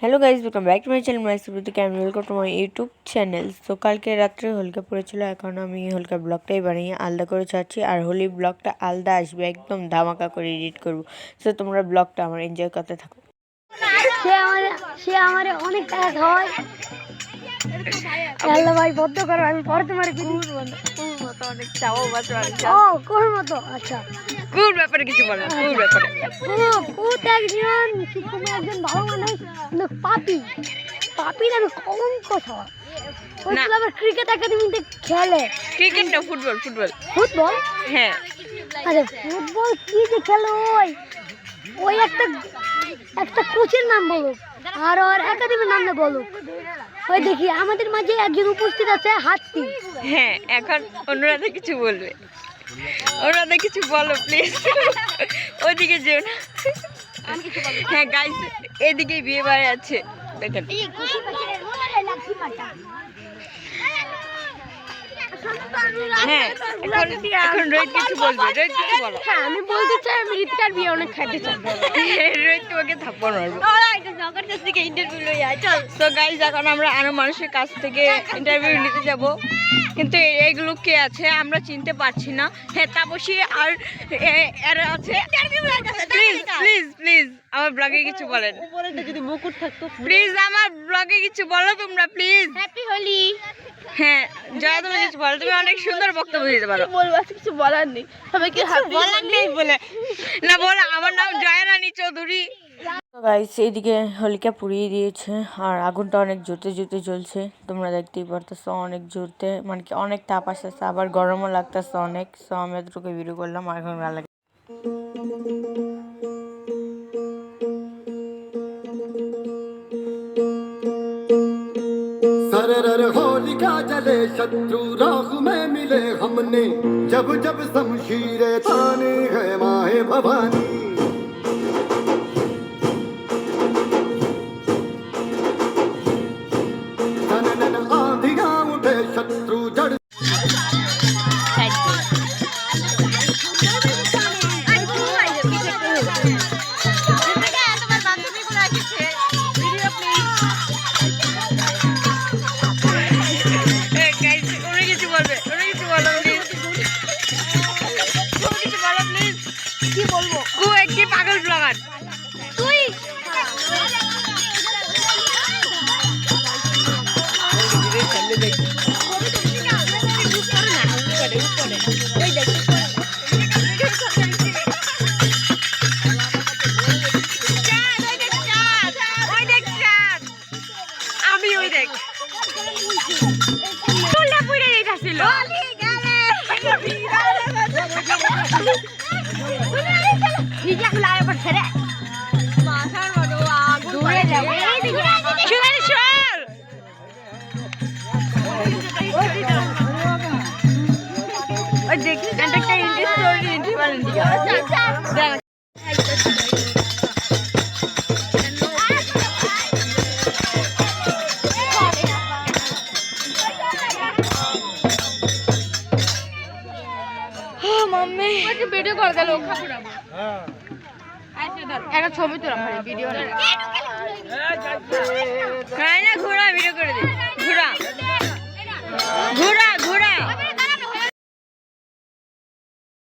Hello guys welcome back to my channel मैं सुब्रत कैम welcome to my YouTube channel. তো কালকে রাত্রে হোলিকা পড়েছিল, এখন আমি হোলিকা ব্লগটাই বানিয়ে আলাদা করে ছাড়ছি আর হোলি ব্লগটা আলাদা আসবে, একদম ধামাকা করে এডিট করব। সো তোমরা ব্লগটা আমার এনজয় করতে থাকো। সে আমারে অনেক টাকা খাওয়ায়। আল্লাহ ভাই বদ্ধ করো, আমি পরে তোমার অনেক চাও কোর মতো। আচ্ছা কোন ব্যাপারে কিছু বলো, কোন ব্যাপারে একজন ভালো মানুষ কিন্তু পাপি না কলঙ্ক ছাওয়া। ওই আবার ক্রিকেট একাডেমিতে খেলে। ক্রিকেট না ফুটবল? ফুটবল হ্যাঁ। আরে ফুটবল কি যে খেলে, ওই একটা কোচের নাম বলুক আর ওর একাডেমির নাম বলুক। ওই দেখি আমাদের মাঝে একজন উপস্থিত আছে, হাতি। হ্যাঁ, এখন অনুরাধা কিছু বলবে। অনুরাধা কিছু বলো প্লিজ। ওইদিকে যেও না। হ্যাঁ গাইস, এদিকে বিয়ে বাড়ি আছে দেখেন। হ্যাঁ, এখন রোহিত কিছু বলবে। রোহিত কিছু বলো। হ্যাঁ, আমি বলতে চাই আমি ঋতিকার বিয়ে অনেক খাইতে চাই। রোহিত তোমাকে থাপ্পড় মারবো। তো গাইস, এখন আমরা আরো মানুষের কাছ থেকে ইন্টারভিউ নিতে যাব, কিন্তু এইগুলো কে আছে আমরা চিনতে পারছি না। হ্যাঁ, তাপসী আর এরা আছে। প্লিজ প্লিজ প্লিজ আমার ব্লগে কিছু বলেন। যদি মুকুট থাকতো প্লিজ আমার ব্লগে কিছু বলো তোমরা প্লিজ। হ্যাপি হোলি। হ্যাঁ জয়া, তুমি কিছু বলো, তুমি অনেক সুন্দর বক্তব্য দিতে পারো। বলবো কিছু বলার নেই, সবাইকে হ্যাপি হোলি বলে না বলো। আমার নাম জয়া রানী চৌধুরী। গাইস, এইদিকে হোলিকা পুড়িয়ে দিয়েছে আর আগুনটা অনেক জোরতে জোরতে জ্বলছে, তোমরা দেখতেই পারতেছো। অনেক জোরতে মানে কি অনেক তাপ আসতেছে, আবার গরমও লাগতেছে অনেক। সো আমি এতটুকু ভিডিও করলাম আর এখন ভালো লাগে। सरर होलिका जले शत्रु राह में मिले हमने, जब जब शमशीरें ताने है माहे भवानी। नन आंधियां उठे शत्रु जड़ পাগল ব্লগার তুই। আমি ওই দেখ চুলটা পুড়ে দিতেছিল। ভিডিও করে দিল একটা ছবি তোলা ভিডিও না ঘোরা ভিডিও করে দিই। ঘোরা ঘোরা